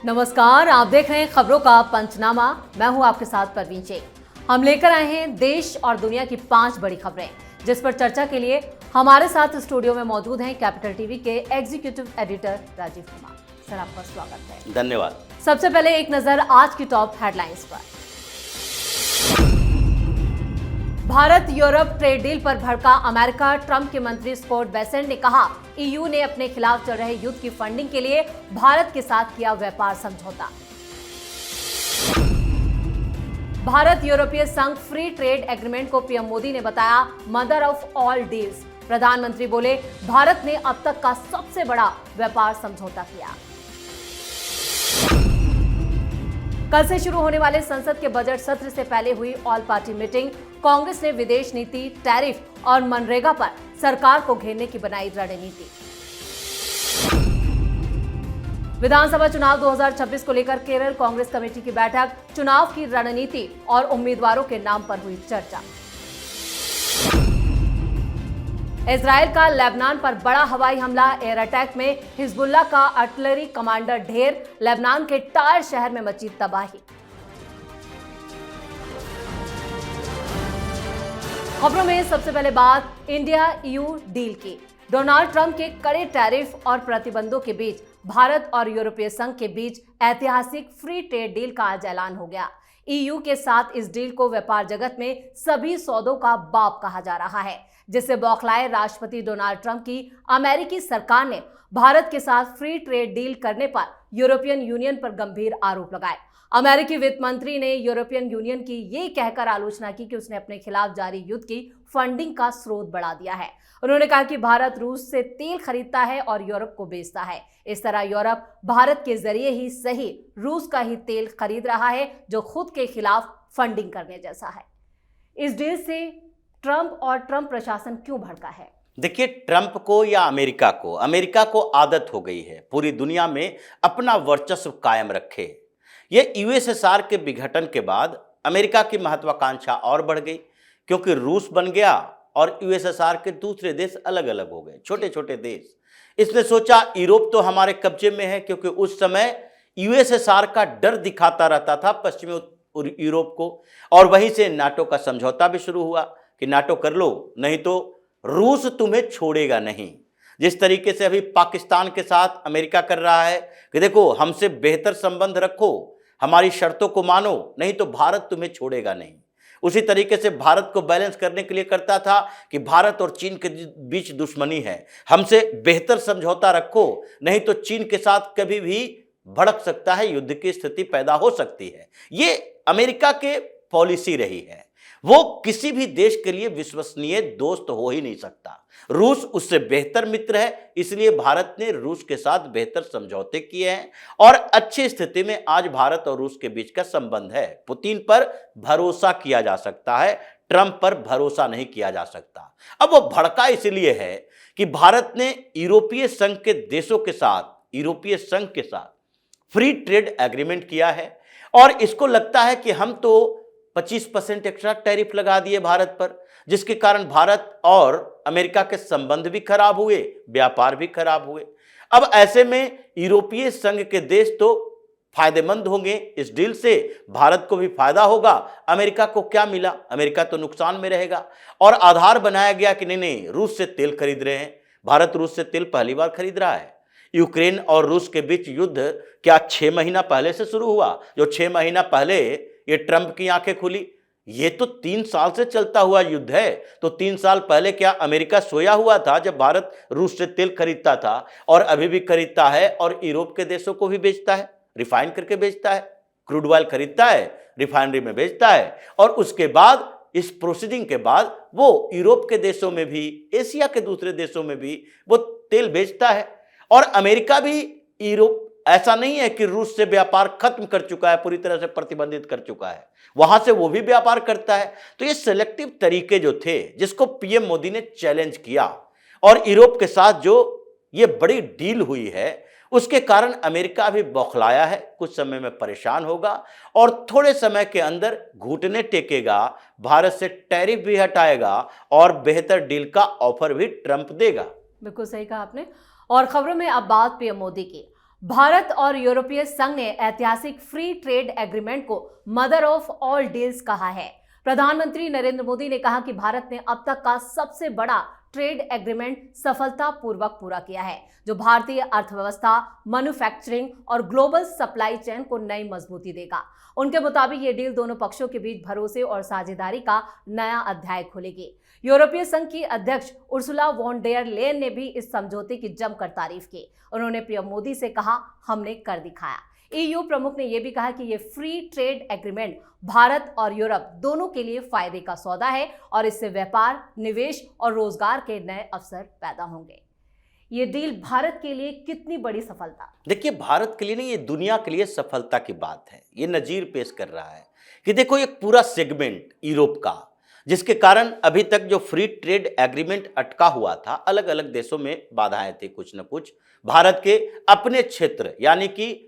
नमस्कार, आप देख रहे हैं खबरों का पंचनामा। मैं हूं आपके साथ परवीन शेख। हम लेकर आए हैं देश और दुनिया की 5 बड़ी खबरें, जिस पर चर्चा के लिए हमारे साथ स्टूडियो में मौजूद हैं कैपिटल टीवी के executive editor Rajeev Kumar. Sir, आपका स्वागत है। धन्यवाद। सबसे पहले एक नजर आज की टॉप हेडलाइंस पर। भारत यूरोप ट्रेड डील पर भड़का अमेरिका। ट्रंप के मंत्री स्कॉट बेसेंट ने कहा, ईयू ने अपने खिलाफ चल रहे युद्ध की फंडिंग के लिए भारत के साथ किया व्यापार समझौता। भारत यूरोपीय संघ फ्री ट्रेड एग्रीमेंट को पीएम मोदी ने बताया मदर ऑफ ऑल डील्स। प्रधानमंत्री बोले, भारत ने अब तक का सबसे बड़ा व्यापार समझौता किया। कल से शुरू होने वाले संसद के बजट सत्र से पहले हुई ऑल पार्टी मीटिंग। कांग्रेस ने विदेश नीति, टैरिफ और मनरेगा पर सरकार को घेरने की बनाई रणनीति। विधानसभा चुनाव 2026 को लेकर केरल कांग्रेस कमेटी की बैठक। चुनाव की रणनीति और उम्मीदवारों के नाम पर हुई चर्चा। इजरायल का लेबनान पर बड़ा हवाई हमला। एयर अटैक में हिजबुल्लाह का आर्टिलरी कमांडर ढेर। लेबनान के टायर शहर में मची तबाही। खबरों में सबसे पहले बात इंडिया ईयू डील की। डोनाल्ड ट्रंप के कड़े टैरिफ और प्रतिबंधों के बीच भारत और यूरोपीय संघ के बीच ऐतिहासिक फ्री ट्रेड डील का आज ऐलान हो गया। ईयू के साथ इस डील को व्यापार जगत में सभी सौदों का बाप कहा जा रहा है, जिससे बौखलाए राष्ट्रपति डोनाल्ड ट्रंप की अमेरिकी सरकार ने भारत के साथ फ्री ट्रेड डील करने पर यूरोपियन यूनियन पर गंभीर आरोप लगाए। अमेरिकी वित्त मंत्री ने यूरोपियन यूनियन की ये कहकर आलोचना की कि उसने अपने खिलाफ जारी युद्ध की फंडिंग का स्रोत बढ़ा दिया है। उन्होंने कहा कि भारत रूस से तेल खरीदता है और यूरोप को बेचता है। इस तरह यूरोप भारत के जरिए ही सही रूस का ही तेल खरीद रहा है, जो खुद के खिलाफ फंडिंग करने जैसा है। इस डील से ट्रंप और ट्रंप प्रशासन क्यों भड़का है? देखिए, ट्रंप को या अमेरिका को आदत हो गई है पूरी दुनिया में अपना वर्चस्व कायम रखे। यह यूएसएसआर के विघटन के बाद अमेरिका की महत्वाकांक्षा और बढ़ गई, क्योंकि रूस बन गया और यूएसएसआर के दूसरे देश अलग अलग हो गए, छोटे छोटे देश। इसने सोचा यूरोप तो हमारे कब्जे में है, क्योंकि उस समय यूएसएसआर का डर दिखाता रहता था पश्चिमी यूरोप को, और वहीं से नाटो का समझौता भी शुरू हुआ कि नाटो कर लो, नहीं तो रूस तुम्हें छोड़ेगा नहीं। जिस तरीके से अभी पाकिस्तान के साथ अमेरिका कर रहा है कि देखो, हमसे बेहतर संबंध रखो, हमारी शर्तों को मानो, नहीं तो भारत तुम्हें छोड़ेगा नहीं। उसी तरीके से भारत को बैलेंस करने के लिए करता था कि भारत और चीन के बीच दुश्मनी है, हमसे बेहतर समझौता रखो, नहीं तो चीन के साथ कभी भी भड़क सकता है, युद्ध की स्थिति पैदा हो सकती है। ये अमेरिका के पॉलिसी रही है। वो किसी भी देश के लिए विश्वसनीय दोस्त हो ही नहीं सकता। रूस उससे बेहतर मित्र है, इसलिए भारत ने रूस के साथ बेहतर समझौते किए हैं और अच्छी स्थिति में आज भारत और रूस के बीच का संबंध है। पुतिन पर भरोसा किया जा सकता है, ट्रंप पर भरोसा नहीं किया जा सकता। अब वो भड़का इसलिए है कि भारत ने यूरोपीय संघ के साथ फ्री ट्रेड एग्रीमेंट किया है, और इसको लगता है कि हम तो 25% एक्स्ट्रा टैरिफ लगा दिए भारत पर, जिसके कारण भारत और अमेरिका के संबंध भी खराब हुए, व्यापार भी खराब हुए। अब ऐसे में यूरोपीय संघ के देश तो फायदेमंद होंगे इस डील से, भारत को भी फायदा होगा। अमेरिका को क्या मिला? अमेरिका तो नुकसान में रहेगा। और आधार बनाया गया कि नहीं, रूस से तेल खरीद रहे हैं। भारत रूस से तेल पहली बार खरीद रहा है। यूक्रेन और रूस के बीच युद्ध क्या 6 महीना पहले से शुरू हुआ? जो 6 महीना पहले ये ट्रंप की आंखें खुली, ये तो 3 साल से चलता हुआ युद्ध है। तो 3 साल पहले क्या अमेरिका सोया हुआ था जब भारत रूस से तेल खरीदता था? और अभी भी खरीदता है, और यूरोप के देशों को भी बेचता है, रिफाइन करके बेचता है, क्रूड ऑयल खरीदता है, रिफाइनरी में बेचता है, और उसके बाद इस प्रोसीडिंग के बाद वो यूरोप के देशों में भी, एशिया के दूसरे देशों में भी वो तेल बेचता है। और अमेरिका भी यूरोप, ऐसा नहीं है कि रूस से व्यापार खत्म कर चुका है, पूरी तरह से प्रतिबंधित कर चुका है, वहां से वो भी व्यापार करता है। तो ये सिलेक्टिव तरीके जो थे, जिसको पीएम मोदी ने चैलेंज किया, और यूरोप के साथ जो ये बड़ी डील हुई है, उसके कारण अमेरिका अभी बौखलाया है, कुछ समय में परेशान होगा और थोड़े समय के अंदर घुटने टेकेगा, भारत से टैरिफ भी हटाएगा और बेहतर डील का ऑफर भी ट्रंप देगा। बिल्कुल सही कहा आपने। और खबरों में अब बात पीएम मोदी की। भारत और यूरोपीय संघ ने ऐतिहासिक फ्री ट्रेड एग्रीमेंट को मदर ऑफ ऑल डील्स कहा है। प्रधानमंत्री नरेंद्र मोदी ने कहा कि भारत ने अब तक का सबसे बड़ा ट्रेड एग्रीमेंट सफलतापूर्वक पूरा किया है, जो भारतीय अर्थव्यवस्था, मैन्युफैक्चरिंग और ग्लोबल सप्लाई चेन को नई मजबूती देगा। उनके मुताबिक ये डील दोनों पक्षों के बीच भरोसे और साझेदारी का नया अध्याय खोलेगी। यूरोपीय संघ की अध्यक्ष उर्सुला वॉन डेर लेयन ने भी इस समझौते की जमकर तारीफ की। उन्होंने पीएम मोदी से कहा, हमने कर दिखाया। ईयू प्रमुख ने यह भी कहा कि यह फ्री ट्रेड एग्रीमेंट भारत और यूरोप दोनों के लिए फायदे का सौदा है और इससे व्यापार, निवेश और रोजगार के नए अवसर पैदा होंगे। ये डील भारत के लिए कितनी बड़ी सफलता? देखिए, भारत के लिए नहीं, ये दुनिया के लिए सफलता की बात है। ये नजीर पेश कर रहा है कि देखो, एक पूरा सेगमेंट यूरोप का, जिसके कारण अभी तक जो फ्री ट्रेड एग्रीमेंट अटका हुआ था, अलग अलग देशों में बाधाएं थी कुछ न कुछ। भारत के अपने क्षेत्र, यानी कि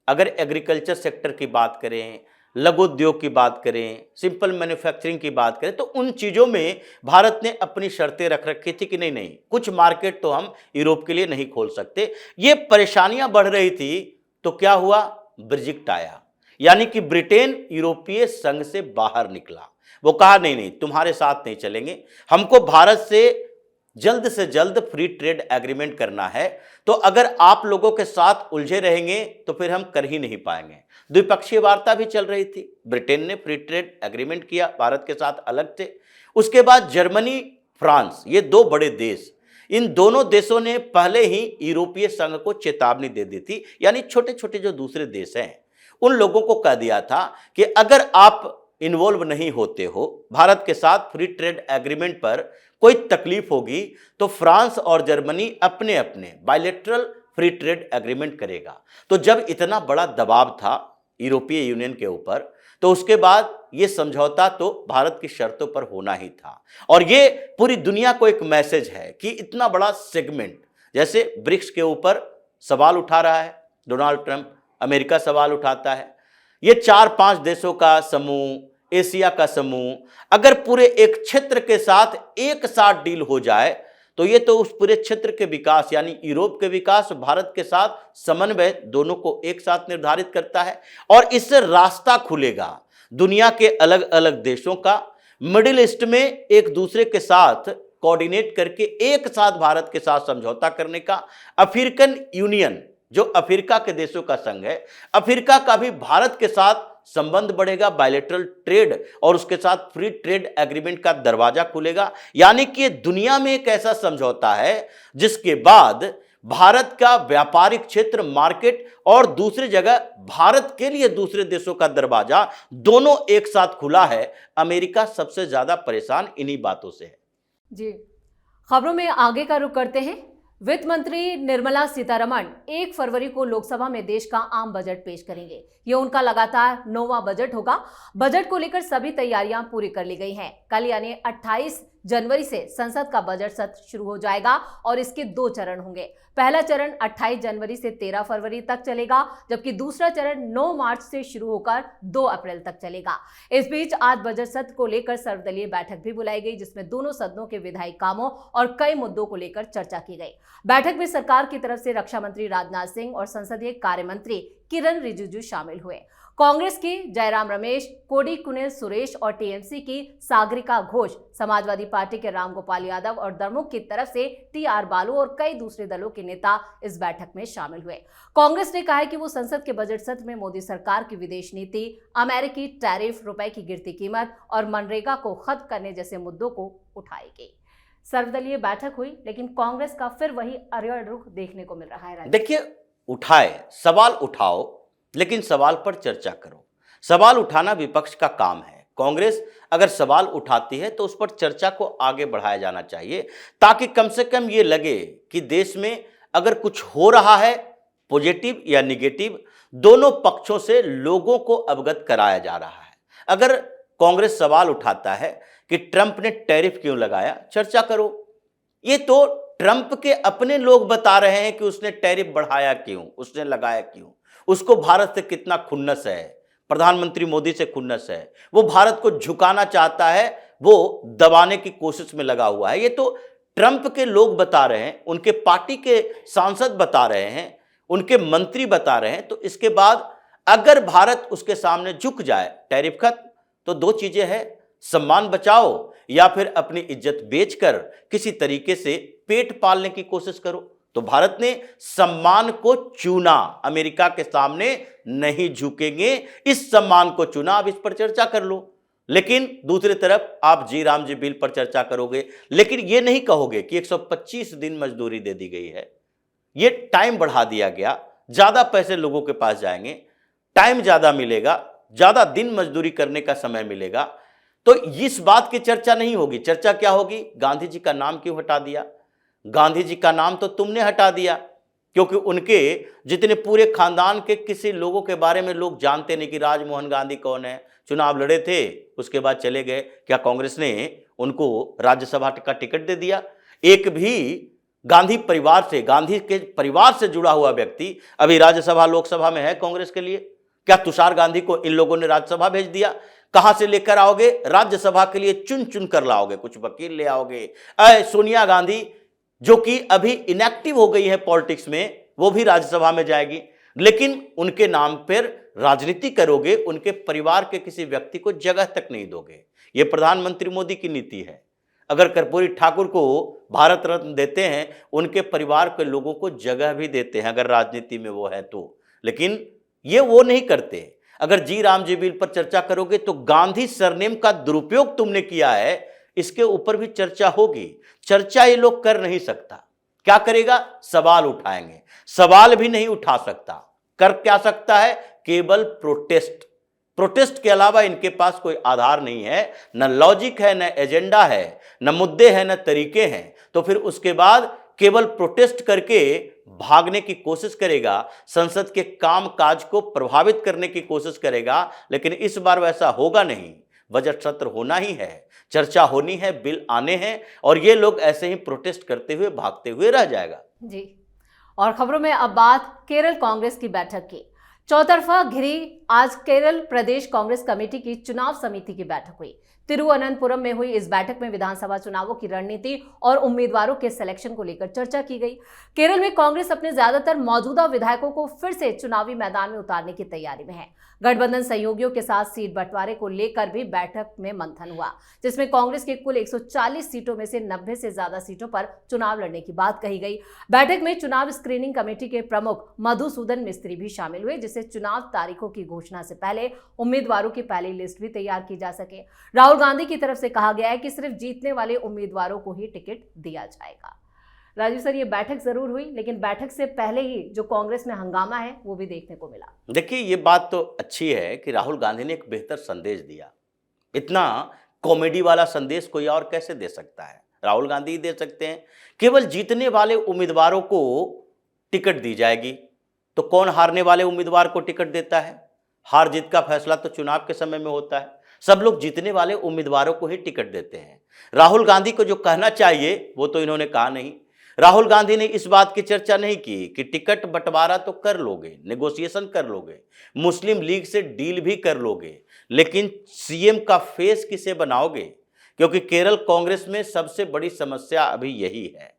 अगर एग्रीकल्चर सेक्टर की बात करें, लघु उद्योग की बात करें, सिंपल मैन्युफैक्चरिंग की बात करें, तो उन चीज़ों में भारत ने अपनी शर्तें रख रखी थी कि नहीं नहीं, कुछ मार्केट तो हम यूरोप के लिए नहीं खोल सकते। ये परेशानियां बढ़ रही थी, तो क्या हुआ? ब्रेक्जिट आया, यानी कि ब्रिटेन यूरोपीय संघ से बाहर निकला। वो कहा नहीं नहीं, तुम्हारे साथ नहीं चलेंगे, हमको भारत से जल्द फ्री ट्रेड एग्रीमेंट करना है। तो अगर आप लोगों के साथ उलझे रहेंगे तो फिर हम कर ही नहीं पाएंगे। द्विपक्षीय वार्ता भी चल रही थी। ब्रिटेन ने फ्री ट्रेड एग्रीमेंट किया, भारत के साथ अलग थे। उसके बाद जर्मनी, फ्रांस, ये दो बड़े देश, इन दोनों देशों ने पहले ही यूरोपीय संघ को चेतावनी दे दी थी, यानी छोटे छोटे जो दूसरे देश हैं उन लोगों को कह दिया था कि अगर आप इन्वॉल्व नहीं होते हो भारत के साथ फ्री ट्रेड एग्रीमेंट पर, कोई तकलीफ होगी तो फ्रांस और जर्मनी अपने अपने बायलैटरल फ्री ट्रेड एग्रीमेंट करेगा। तो जब इतना बड़ा दबाव था यूरोपीय यूनियन के ऊपर, तो उसके बाद ये समझौता तो भारत की शर्तों पर होना ही था। और ये पूरी दुनिया को एक मैसेज है कि इतना बड़ा सेगमेंट, जैसे ब्रिक्स के ऊपर सवाल उठा रहा है डोनाल्ड ट्रंप, अमेरिका सवाल उठाता है, ये 4-5 देशों का समूह, एशिया का समूह, अगर पूरे एक क्षेत्र के साथ एक साथ डील हो जाए तो ये तो उस पूरे क्षेत्र के विकास, यानी यूरोप के विकास, भारत के साथ समन्वय, दोनों को एक साथ निर्धारित करता है। और इससे रास्ता खुलेगा दुनिया के अलग अलग देशों का, मिडिल ईस्ट में एक दूसरे के साथ कोऑर्डिनेट करके एक साथ भारत के साथ समझौता करने का। अफ्रीकन यूनियन, जो अफ्रीका के देशों का संघ है, अफ्रीका का भी भारत के साथ संबंध बढ़ेगा, बायलैटरल ट्रेड, और उसके साथ फ्री ट्रेड एग्रीमेंट का दरवाजा खुलेगा। यानी कि दुनिया में एक ऐसा समझौता है जिसके बाद भारत का व्यापारिक क्षेत्र, मार्केट, और दूसरी जगह भारत के लिए दूसरे देशों का दरवाजा, दोनों एक साथ खुला है। अमेरिका सबसे ज्यादा परेशान इन्हीं बातों से है। जी, खबरों में आगे का रुख करते हैं। वित्त मंत्री निर्मला सीतारमण 1 फरवरी को लोकसभा में देश का आम बजट पेश करेंगे। यह उनका लगातार 9वां बजट होगा। बजट को लेकर सभी तैयारियां पूरी कर ली गई हैं। कल यानी 28 जनवरी से संसद का बजट सत्र शुरू हो जाएगा और इसके 2 चरण होंगे। पहला चरण 28 जनवरी से 13 फरवरी तक चलेगा, जबकि दूसरा चरण 9 मार्च से शुरू होकर 2 अप्रैल तक चलेगा। इस बीच आज बजट सत्र को लेकर सर्वदलीय बैठक भी बुलाई गई, जिसमें दोनों सदनों के विधायी कामों और कई मुद्दों को लेकर चर्चा की गई। बैठक में सरकार की तरफ से रक्षा मंत्री राजनाथ सिंह और संसदीय कार्य मंत्री किरण रिजिजू शामिल हुए। कांग्रेस की जयराम रमेश, कोडी कुनिल सुरेश और टीएमसी की सागरिका घोष, समाजवादी पार्टी के रामगोपाल यादव और द्रमुक की तरफ से टीआर बालू और कई दूसरे दलों के नेता इस बैठक में शामिल हुए। कांग्रेस ने कहा है कि वो संसद के बजट सत्र में मोदी सरकार की विदेश नीति, अमेरिकी टैरिफ, रुपए की गिरती कीमत और मनरेगा को खत्म करने जैसे मुद्दों को उठाएगी। सर्वदलीय बैठक हुई, लेकिन कांग्रेस का फिर वही अरियल रुख देखने को मिल रहा है। देखिए, उठाए सवाल उठाओ, लेकिन सवाल पर चर्चा करो। सवाल उठाना विपक्ष का काम है। कांग्रेस अगर सवाल उठाती है तो उस पर चर्चा को आगे बढ़ाया जाना चाहिए, ताकि कम से कम ये लगे कि देश में अगर कुछ हो रहा है, पॉजिटिव या निगेटिव, दोनों पक्षों से लोगों को अवगत कराया जा रहा है। अगर कांग्रेस सवाल उठाता है कि ट्रंप ने टैरिफ क्यों लगाया, चर्चा करो। ये तो ट्रंप के अपने लोग बता रहे हैं कि उसने टैरिफ बढ़ाया क्यों, उसने लगाया क्यों, उसको भारत से कितना खुन्नस है, प्रधानमंत्री मोदी से खुन्नस है, वो भारत को झुकाना चाहता है, वो दबाने की कोशिश में लगा हुआ है। ये तो ट्रंप के लोग बता रहे हैं, उनके पार्टी के सांसद बता रहे हैं, उनके मंत्री बता रहे हैं, तो इसके बाद अगर भारत उसके सामने झुक जाए, टैरिफ खत्म, तो दो चीजें हैं, सम्मान बचाओ या फिर अपनी इज्जत बेचकर किसी तरीके से पेट पालने की कोशिश करो। तो भारत ने सम्मान को चुना, अमेरिका के सामने नहीं झुकेंगे, इस सम्मान को चुना। अब इस पर चर्चा कर लो, लेकिन दूसरी तरफ आप जी राम जी बिल पर चर्चा करोगे, लेकिन यह नहीं कहोगे कि 125 दिन मजदूरी दे दी गई है, ये टाइम बढ़ा दिया गया, ज्यादा पैसे लोगों के पास जाएंगे, टाइम ज्यादा मिलेगा, ज्यादा दिन मजदूरी करने का समय मिलेगा। तो इस बात की चर्चा नहीं होगी। चर्चा क्या होगी? गांधी जी का नाम क्यों हटा दिया? गांधी जी का नाम तो तुमने हटा दिया, क्योंकि उनके जितने पूरे खानदान के किसी लोगों के बारे में लोग जानते नहीं कि राजमोहन गांधी कौन है। चुनाव लड़े थे, उसके बाद चले गए। क्या कांग्रेस ने उनको राज्यसभा का टिकट दे दिया? एक भी गांधी परिवार से, गांधी के परिवार से जुड़ा हुआ व्यक्ति अभी राज्यसभा लोकसभा में है कांग्रेस के लिए? क्या तुषार गांधी को इन लोगों ने राज्यसभा भेज दिया? कहां से लेकर आओगे? राज्यसभा के लिए चुन चुन कर लाओगे, कुछ वकील ले आओगे। सोनिया गांधी जो कि अभी इनएक्टिव हो गई है पॉलिटिक्स में, वो भी राज्यसभा में जाएगी, लेकिन उनके नाम पर राजनीति करोगे, उनके परिवार के किसी व्यक्ति को जगह तक नहीं दोगे। यह प्रधानमंत्री मोदी की नीति है। अगर कर्पूरी ठाकुर को भारत रत्न देते हैं, उनके परिवार के लोगों को जगह भी देते हैं अगर राजनीति में वो है तो, लेकिन ये वो नहीं करते। अगर जी राम जी बिल पर चर्चा करोगे तो गांधी सरनेम का दुरुपयोग तुमने किया है, इसके ऊपर भी चर्चा होगी। चर्चा ये लोग कर नहीं सकता। क्या करेगा? सवाल उठाएंगे। सवाल भी नहीं उठा सकता। कर क्या सकता है? केवल प्रोटेस्ट। प्रोटेस्ट के अलावा इनके पास कोई आधार नहीं है, न लॉजिक है, न एजेंडा है, न मुद्दे हैं, न तरीके हैं। तो फिर उसके बाद केवल प्रोटेस्ट करके भागने की कोशिश करेगा, संसद के काम काज को प्रभावित करने की कोशिश करेगा। लेकिन इस बार वैसा होगा नहीं। बजट सत्र होना ही है, चर्चा होनी है, बिल आने हैं, और ये लोग ऐसे ही प्रोटेस्ट करते हुए भागते हुए रह जाएगा। जी। और खबरों में अब बात केरल कांग्रेस की बैठक की। चौतरफा घिरी आज केरल प्रदेश कांग्रेस कमेटी की चुनाव समिति की बैठक हुई। तिरुवनंतपुरम में हुई इस बैठक में विधानसभा चुनावों की रणनीति और उम्मीदवारों के सिलेक्शन को लेकर चर्चा की गई। केरल में कांग्रेस अपने ज्यादातर मौजूदा विधायकों को फिर से चुनावी मैदान में उतारने की तैयारी में है। गठबंधन सहयोगियों के साथ सीट बंटवारे को लेकर भी बैठक में मंथन हुआ, जिसमें कांग्रेस के कुल 140 सीटों में से 90 से ज्यादा सीटों पर चुनाव लड़ने की बात कही गई। बैठक में चुनाव स्क्रीनिंग कमेटी के प्रमुख मधुसूदन मिस्त्री भी शामिल हुए, जिससे चुनाव तारीखों की घोषणा से पहले उम्मीदवारों की पहली लिस्ट भी तैयार की जा सके। राहुल गांधी की तरफ से कहा गया है कि सिर्फ जीतने वाले उम्मीदवारों को ही टिकट दिया जाएगा। राजीव सर, ये बैठक जरूर हुई, लेकिन बैठक से पहले ही जो कांग्रेस में हंगामा है वो भी देखने को मिला। देखिए, ये बात तो अच्छी है कि राहुल गांधी ने एक बेहतर संदेश दिया। इतना कॉमेडी वाला संदेश कोई और कैसे दे सकता है? राहुल गांधी ही दे सकते हैं। केवल जीतने वाले उम्मीदवारों को टिकट दी जाएगी। तो कौन हारने वाले उम्मीदवार को टिकट देता है? हार जीत का फैसला तो चुनाव के समय में होता है। सब लोग जीतने वाले उम्मीदवारों को ही टिकट देते हैं। राहुल गांधी को जो कहना चाहिए वो तो इन्होंने कहा नहीं। राहुल गांधी ने इस बात की चर्चा नहीं की कि टिकट बंटवारा तो कर लोगे, नेगोशिएशन कर लोगे, मुस्लिम लीग से डील भी कर लोगे, लेकिन सीएम का फेस किसे बनाओगे? क्योंकि केरल कांग्रेस में सबसे बड़ी समस्या अभी यही है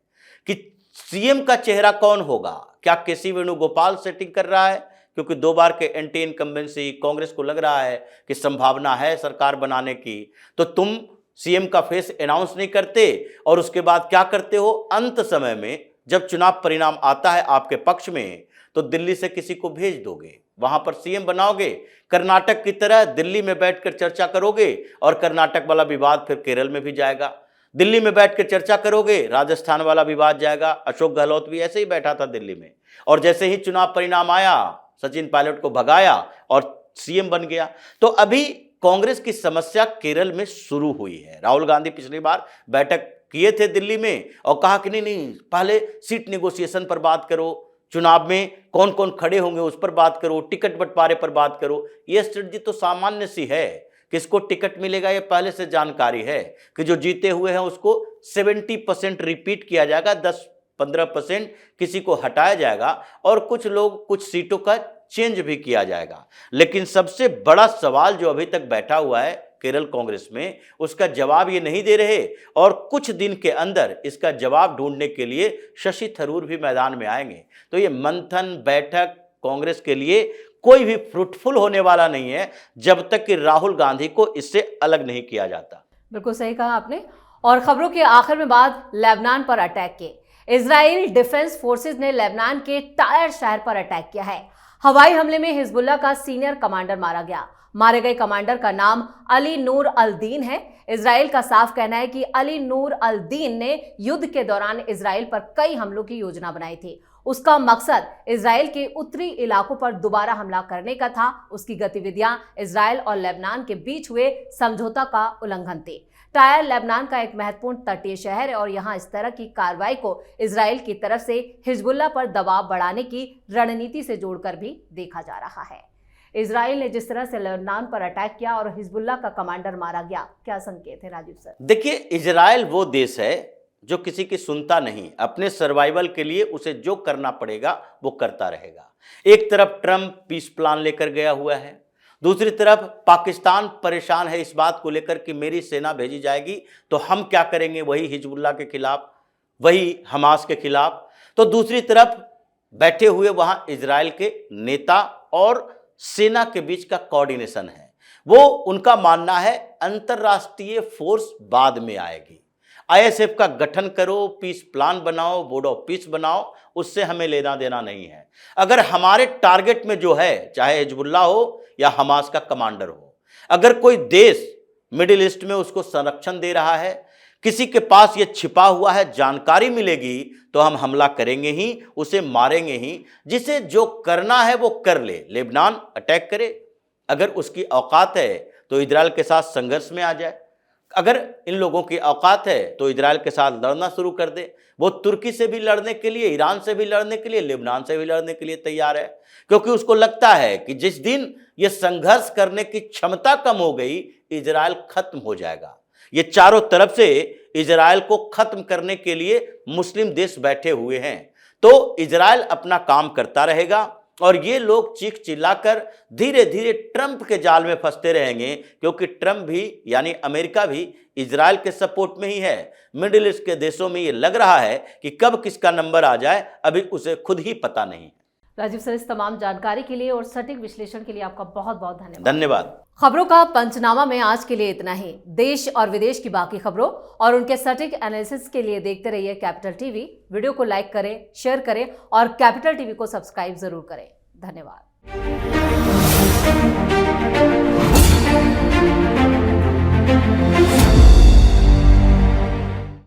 कि सीएम का चेहरा कौन होगा। क्या केसी वेणुगोपाल सेटिंग कर रहा है? क्योंकि 2 बार के एंटी इनकम्बेंसी कांग्रेस को लग रहा है कि संभावना है सरकार बनाने की। तो तुम सीएम का फेस अनाउंस नहीं करते और उसके बाद क्या करते हो? अंत समय में जब चुनाव परिणाम आता है आपके पक्ष में, तो दिल्ली से किसी को भेज दोगे, वहां पर सीएम बनाओगे। कर्नाटक की तरह दिल्ली में बैठकर चर्चा करोगे और कर्नाटक वाला विवाद फिर केरल में भी जाएगा। दिल्ली में बैठकर चर्चा करोगे, राजस्थान वाला विवाद जाएगा। अशोक गहलोत भी ऐसे ही बैठा था दिल्ली में, और जैसे ही चुनाव परिणाम आया, सचिन पायलट को भगाया और सीएम बन गया। तो अभी कांग्रेस की समस्या केरल में शुरू हुई है। राहुल गांधी पिछली बार बैठक किए थे दिल्ली में और कहा कि नहीं, पहले सीट नेगोशिएशन पर बात करो, चुनाव में कौन कौन खड़े होंगे उस पर बात करो, टिकट बंटवारे पर बात करो। ये स्ट्रेटजी तो सामान्य सी है, किसको टिकट मिलेगा ये पहले से जानकारी है कि जो जीते हुए हैं उसको 70% रिपीट किया जाएगा, 10-15% किसी को हटाया जाएगा और कुछ लोग कुछ सीटों का चेंज भी किया जाएगा। लेकिन सबसे बड़ा सवाल जो अभी तक बैठा हुआ है केरल कांग्रेस में उसका जवाब ये नहीं दे रहे और कुछ दिन के अंदर इसका जवाब ढूंढने के लिए शशि थरूर भी मैदान में आएंगे। तो ये मंथन बैठक कांग्रेस के लिए कोई भी फ्रूटफुल होने वाला नहीं है जब तक कि राहुल गांधी को इससे अलग नहीं किया जाता। बिल्कुल सही कहा आपने। और खबरों के आखिर में बात लेबनान पर अटैक के। इजराइल डिफेंस फोर्सेस ने लेबनान के टायर शहर पर अटैक किया है। हवाई हमले में हिजबुल्लाह का सीनियर कमांडर मारा गया। मारे गए कमांडर का नाम अली नूर अल दीन है। इजराइल का साफ कहना है कि अली नूर अल दीन ने युद्ध के दौरान इजराइल पर कई हमलों की योजना बनाई थी। उसका मकसद इजराइल के उत्तरी इलाकों पर दोबारा हमला करने का था। उसकी गतिविधियां इजराइल और लेबनान के बीच हुए समझौता का उल्लंघन थी। टायर लेबनान का एक महत्वपूर्ण तटीय शहर है और यहां इस तरह की कार्रवाई को इजराइल की तरफ से हिजबुल्लाह पर दबाव बढ़ाने की रणनीति से जोड़कर भी देखा जा रहा है। इजराइल ने जिस तरह से लेबनान पर अटैक किया और हिजबुल्लाह का कमांडर मारा गया, क्या संकेत है राजीव सर? देखिए, इजराइल वो देश है जो किसी की सुनता नहीं। अपने सर्वाइवल के लिए उसे जो करना पड़ेगा वो करता रहेगा। एक तरफ ट्रंप पीस प्लान लेकर गया हुआ है, दूसरी तरफ पाकिस्तान परेशान है इस बात को लेकर कि मेरी सेना भेजी जाएगी तो हम क्या करेंगे, वही हिजबुल्लाह के खिलाफ, वही हमास के खिलाफ। तो दूसरी तरफ बैठे हुए वहां इजराइल के नेता और सेना के बीच का कोऑर्डिनेशन है। वो उनका मानना है अंतरराष्ट्रीय फोर्स बाद में आएगी, आईएसएफ का गठन करो, पीस प्लान बनाओ, बोर्ड ऑफ पीस बनाओ, उससे हमें लेना देना नहीं है। अगर हमारे टारगेट में जो है, चाहे हिजबुल्लाह हो या हमास का कमांडर हो, अगर कोई देश मिडिल ईस्ट में उसको संरक्षण दे रहा है, किसी के पास ये छिपा हुआ है, जानकारी मिलेगी तो हम हमला करेंगे ही, उसे मारेंगे ही। जिसे जो करना है वो कर ले। लेबनान अटैक करे, अगर उसकी औकात है तो इजराइल के साथ संघर्ष में आ जाए। अगर इन लोगों की औकात है तो इजराइल के साथ लड़ना शुरू कर दे। वो तुर्की से भी लड़ने के लिए, ईरान से भी लड़ने के लिए, लेबनान से भी लड़ने के लिए तैयार है, क्योंकि उसको लगता है कि जिस दिन ये संघर्ष करने की क्षमता कम हो गई, इजराइल खत्म हो जाएगा। ये चारों तरफ से इजराइल को खत्म करने के लिए मुस्लिम देश बैठे हुए हैं। तो इजराइल अपना काम करता रहेगा और ये लोग चीख चिल्लाकर धीरे धीरे ट्रंप के जाल में फंसते रहेंगे, क्योंकि ट्रंप भी यानी अमेरिका भी इजराइल के सपोर्ट में ही है। मिडिल ईस्ट के देशों में ये लग रहा है कि कब किसका नंबर आ जाए, अभी उसे खुद ही पता नहीं। राजीव सर, इस तमाम जानकारी के लिए और सटीक विश्लेषण के लिए आपका बहुत बहुत धन्यवाद। धन्यवाद। खबरों का पंचनामा में आज के लिए इतना ही। देश और विदेश की बाकी खबरों और उनके सटीक एनालिसिस के लिए देखते रहिए कैपिटल टीवी। वीडियो को लाइक करें, शेयर करें और कैपिटल टीवी को सब्सक्राइब जरूर करें। धन्यवाद।